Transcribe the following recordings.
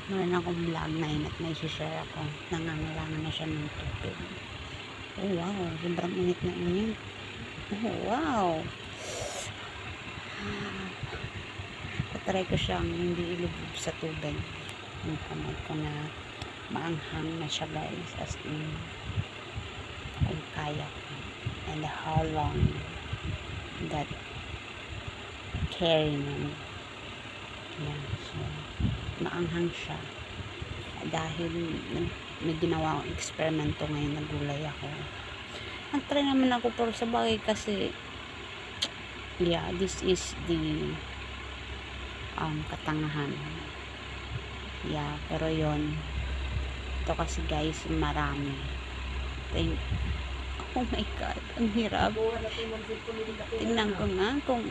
Meron akong vlog na yun at may share ako. Nangangailangan na siya ng tubig. Oh wow, sobrang init na init. Oh wow. Patry ko siyang hindi ilubog sa tubig. Yung kamay ko na maanghang na siya guys. As in, kung kaya ko. And how long that carrying me. Yan. So, maanghang siya. Dahil may ginawa akong eksperimento ngayon, nagulay ako. Nag-try naman ako pero sa bagay kasi yeah, this is the katangahan. Yeah, pero yon ito kasi guys, marami. Oh my god, ang hirap. Tingnan ko nga kung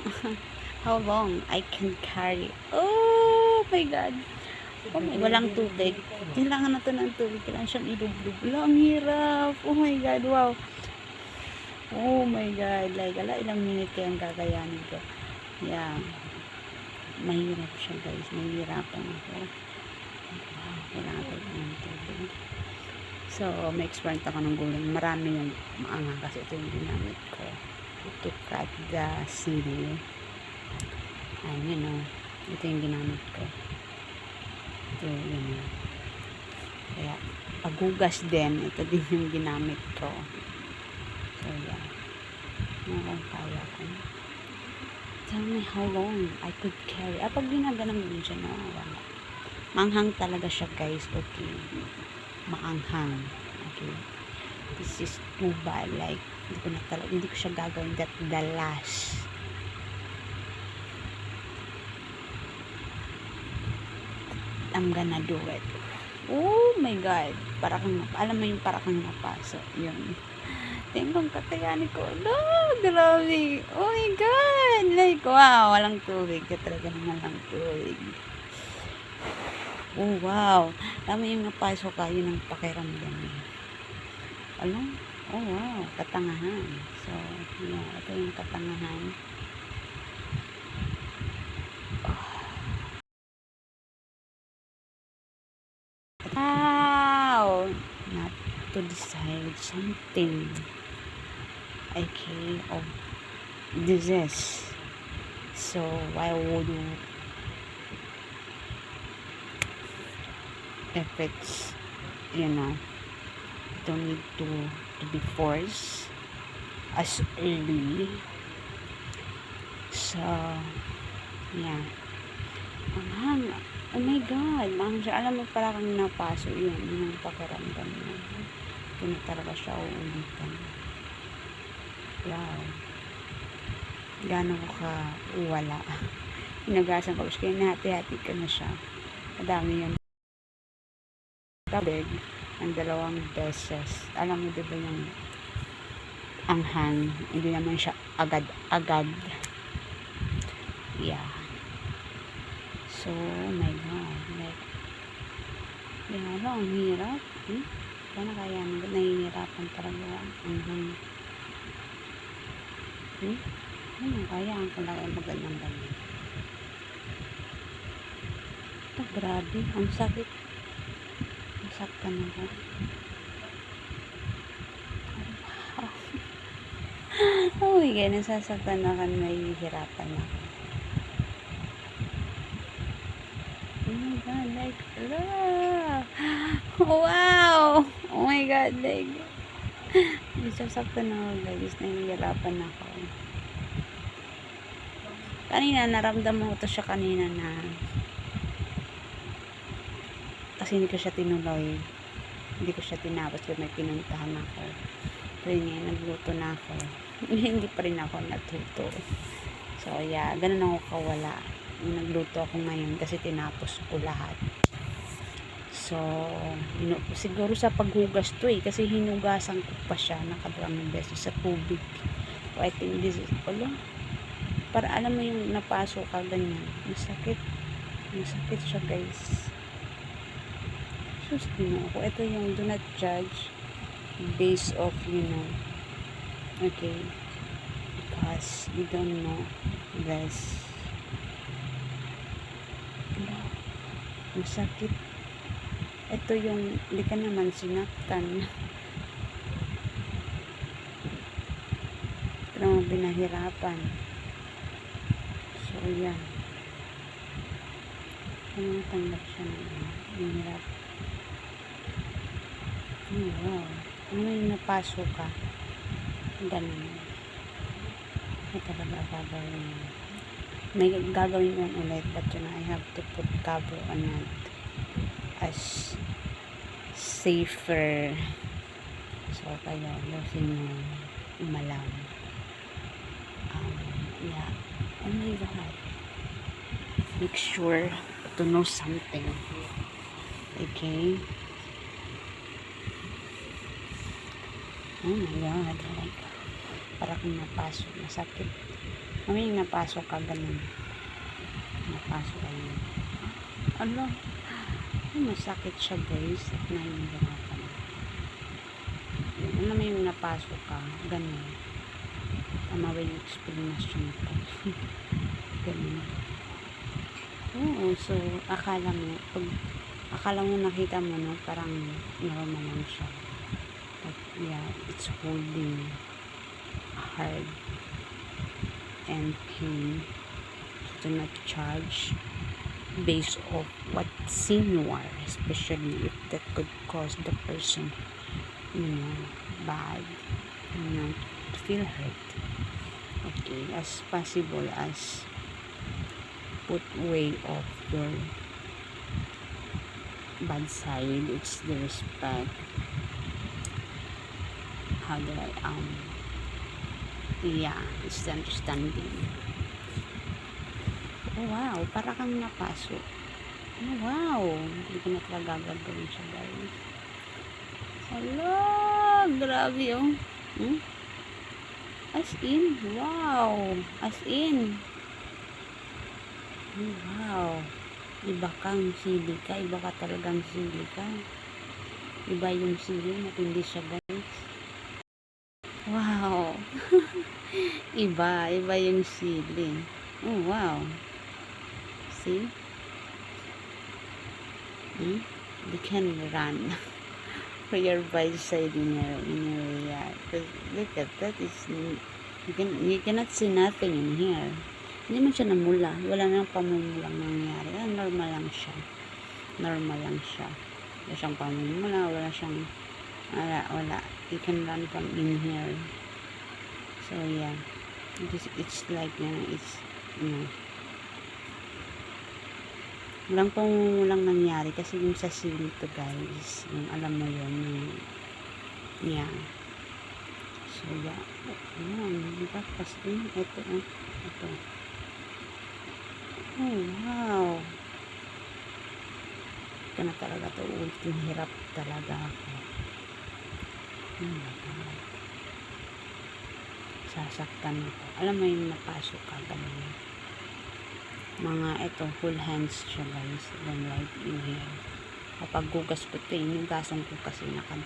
how long I can carry. Oh my god. Oh my, walang tubig. Kailangan na ito ng tubig. Kailangan siyang ilubog. Ang hirap. Oh my god, wow. Oh my god. Like, ilang minute kayang kakayanin ko. Yeah. Mahirap siya guys. Mahirapan ako. Wow, kailangan ko ng tubig. So, may experience ako ng guling. Marami yung maangang kasi ito yung ginamit ko. To cut the cili. And you know, ito yung ginamit ko. Ito yun. Kaya paghugas din, ito din yung ginamit ko. So yeah, kung kaya ko. Tell me how long I could carry. Pag ginaganang din siya na wala. Maanghang talaga siya guys. Okay, maanghang. Okay, this is too bad. Like hindi ko siya gagawin that the last. I'm gonna do it. Oh my god, alam mo yung para kang napasok yun. Tingnan kakayanin ko. No, grabe. Oh my god, like wow, walang tubig. Talaga naman lang tubig. Oh wow, alam mo yung napasok ka, yun ang pakiramdam niya. Alam? Oh wow, katangahan. So yeah, ito yung katangahan. Wow! Not to decide something. Okay, of disease. So, why would you, if it's, you know, don't need to be forced as early. So, yeah. Oh my god, alam mo para kang napaso yun, yung pakiramdam mo. Ito na talaga siya uulitan. Wow. Gano'n ko ka wala. Hinagasan ko, kaya nahati-hati ko na siya. Madami yung tabig ng 2 beses. Alam mo diba yung anghang, hindi naman siya agad-agad. Yeah. So, oh my god, like, ang hirap. Paano kaya nahihirapan talaga kaya ang talaga magandang ganyan. Ito, grabe, ang sakit. Nasaktan ako. Oh my god, nasasaktan ako, nahihirapan ako. Oh my god, like, wow! Oh my god, like, nasasaktan ako guys, nahihirapan ako. Kanina, naramdaman ko to siya kanina na kasi hindi ko siya tinuloy. Hindi ko siya tinapos kaya may pinuntahan ako. So yun, nagluto na ako. Hindi pa rin ako natuto. So yeah, ganun ako kawala. Nagluto ako ngayon kasi tinapos ko lahat. So, siguro sa paghugas to kasi hinugasan ko pa siya nakadaming beses sa tubig. So, I think this is, para alam mo yung napasok ka ganyan. Masakit siya guys. Sustin ako. Ito yung do not judge based off, you know. Okay. Because you don't know guys. Masakit. Ito yung, hindi ka naman sinaktan. Ito naman pinahirapan. So, yan. Tanggap siya ng hirap. Oh, wow. Ano yung napasok ka? Ganun. May talaga gagawin. May gagawin yun ulit, but yun, I have to put cover on it as safer. So, kayo, lusin mo umalam. Yeah. Oh my God. Make sure to know something. Okay? Oh my God. Like, para kung napasok, masakit. May napasok ka, ganun. Napasok ka yun. Ano? Masakit siya, guys. At nahihirapan. Ano may napasok ka, ganun. Tama ba yung explanation ko? Ganun. Oo, so, akala mo nakita mo, no, parang normal lang siya. But, yeah, it's holding hard and pain. Do not judge based off what sin you are, especially if that could cause the person, bad, to feel hurt. Okay, as possible as put way off your bad side. It's the respect. How do I yeah, it's the understanding. Oh wow, para kang napasok. Oh wow, hindi ko na talaga gagawin siya, guys. Hala, grabe oh. As in, wow. As in. Oh, wow. Iba kang sili ka. Iba ka talagang sili ka. Iba yung sili. Matindi siya, guys. Wow. Iba yung sili. Oh, wow. See? You can run for your right side in your yard. Look at that. You cannot see nothing in here. Hindi man siya namula. Wala nang pamumulang nangyari. Normal lang siya. Wala siyang pamumula. Wala. You can run from in here. So, yeah. It's like, walang pamumulang nangyari kasi yung sa sili to, guys. Yung alam mo yun. Yeah. So, yeah. Diba? Kasi, ito. Oh, wow. Ito na talaga to. Ulting hirap talaga ako. Oh my God. Sasaktan ako. Alam mo yung napasok ka, ganun. Mga ito, full hands siya, guys. Then right in here. Kapag gugas ko ito, yung gasong ko kasi nakanta.